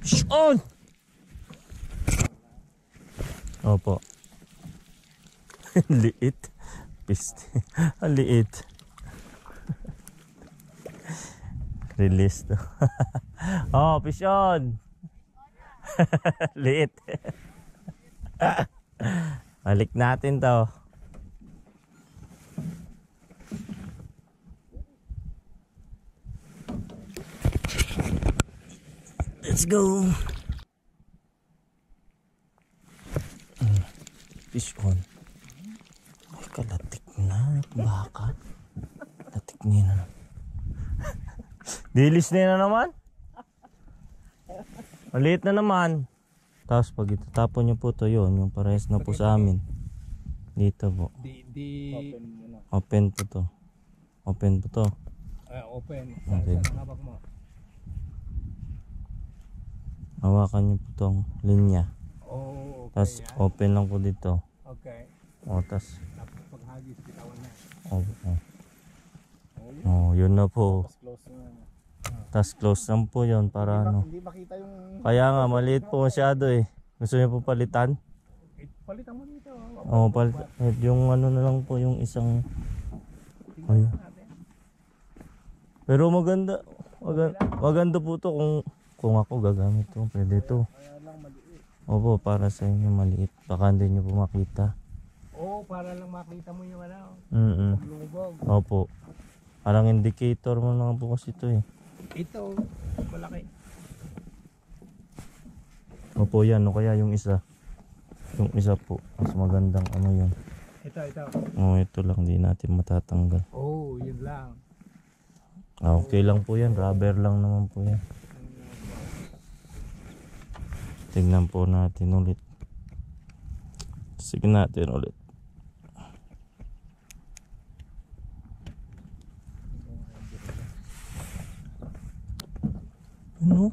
Fish on! Opo. Liit. Piste. Ang liit. Release to. Oh, fish on! Liit. Balik natin to. Let's go. Fish on. Ay, kalatik na. Baka. Latik niya na. Dilis niya na naman. Maliit na naman. Tapos pag itatapon nyo po to, yun, yung parehas na po sa amin. Dito po. Open po to. Open po to. Open. Okay. Saan hawak mo? Hawakan nyo po tong linya. Oh, okay. Tapos open lang po dito. Okay. O, tapos. Tapos paghagis, bitawan na. Oh, yun na po. Tapos close na. Tapos close lang po yun para ano. Hindi makita yung... Kaya nga, maliit po masyado eh. Gusto nyo po palitan? Palitan mo dito. Oo, palitan. Yung ano na lang po, yung isang... Ay. Pero maganda. Maganda po to kung ako gagamit to. Pwede to. Opo, para sa inyo maliit. Baka hindi nyo po makita. Oo, para lang makita mo yung ano. Paglubog. Opo. Parang indicator mo lang po kasi ito eh. Ito, malaki. Opo yan, o kaya yung isa. Yung isa po, mas magandang ano yun. Ito. Ito lang, di natin matatanggal. Oh, yun lang. Okay lang po yan, rubber lang naman po yan. Tingnan po natin ulit. Sige natin ulit. Ano?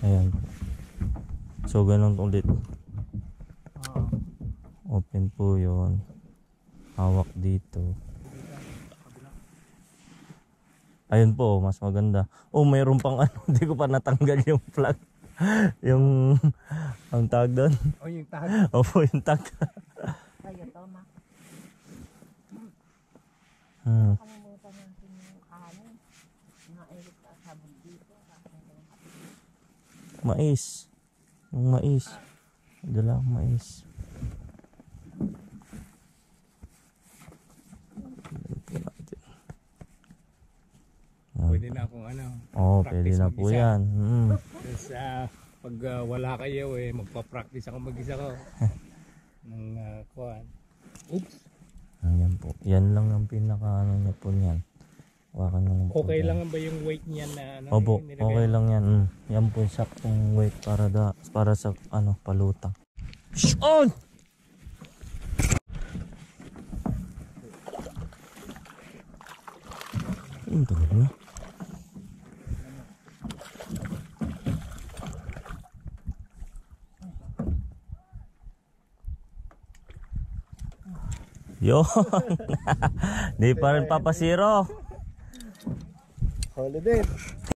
Ayan. So ganun ulit. Open po yun. Hawak dito. Ayun po, mas maganda. Oh, mayroon pang ano, hindi ko pa natanggal yung plug. Yung ang tag doon. Oh, yung tag. Opo, yung tag. Kaya to, ma. Kalimutan natin yung kanin. Nailit ka sabog dito. Mais. Yung mais. Dala ang mais. Pwede na akong ano. Oo, pwede na po yan. Tapos pag wala kayo magpa-practice ako mag-isa ko. Ng kuhan. Oops. Ayan po. Yan lang ang pinaka ano niya po niyan. Wakan lang po. Okay lang ba yung weight niyan na ano? Opo, okay lang yan. Yan po saktong weight para sa ano, palutang. Fish on! Ang tagal na. Yun. Di pa rin papasiro. Holiday.